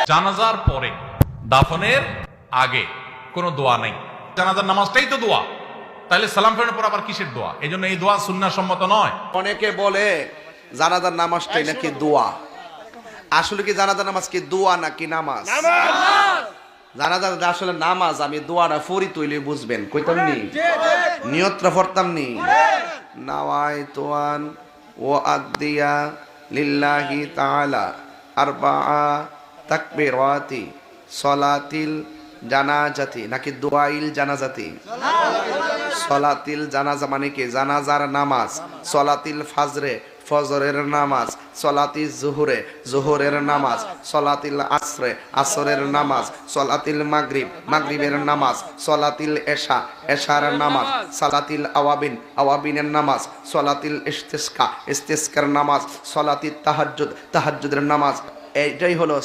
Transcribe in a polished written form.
জানাজার পরে দাফনের আগে কোনো দোয়া নাই। জানাজার নামাজটাই তো দোয়া, তাহলে সালাম ফেরানোর পর আবার কিসের দোয়া? এই জন্য এই দোয়া সুন্নাহ সম্মত নয়। অনেকে বলে জানাজার নামাজটাই নাকি দোয়া। আসলে কি জানাজার নামাজ কি দোয়া নাকি নামাজ? জানাজার আসলে নামাজ। আমি দোয়াটা ফরি তৈলি বুঝবেন, কইতাম নি নিয়তটা পড়তাম নি নাওয়াই তোয়ান ও আদিয়া লিল্লাহি তাআলা আরবাআ তাকবীরাতি সলাতিল জানাজাতি নাকি দোয়াইল জানাজাতি? সলাতিল জানাজা মানে কি? জানাজার নামাজ। সলাতিল ফাজরে ফজরের নামাজ। সলাতিল জোহরে জোহরের নামাজ। সলাতিল আসরে আসরের নামাজ। সলাতিল মাগরিব মাগরিবের নামাজ। সলাতিল এশা এশার নামাজ। সলাতিল আওয়াবিন আওয়াবিনের নামাজ। সলাতিল ইস্তিসকা ইস্তিসকার নামাজ। সলাতিল তাহাজ্জুদ তাহাজ্জুদের নামাজ। এইটাই হলো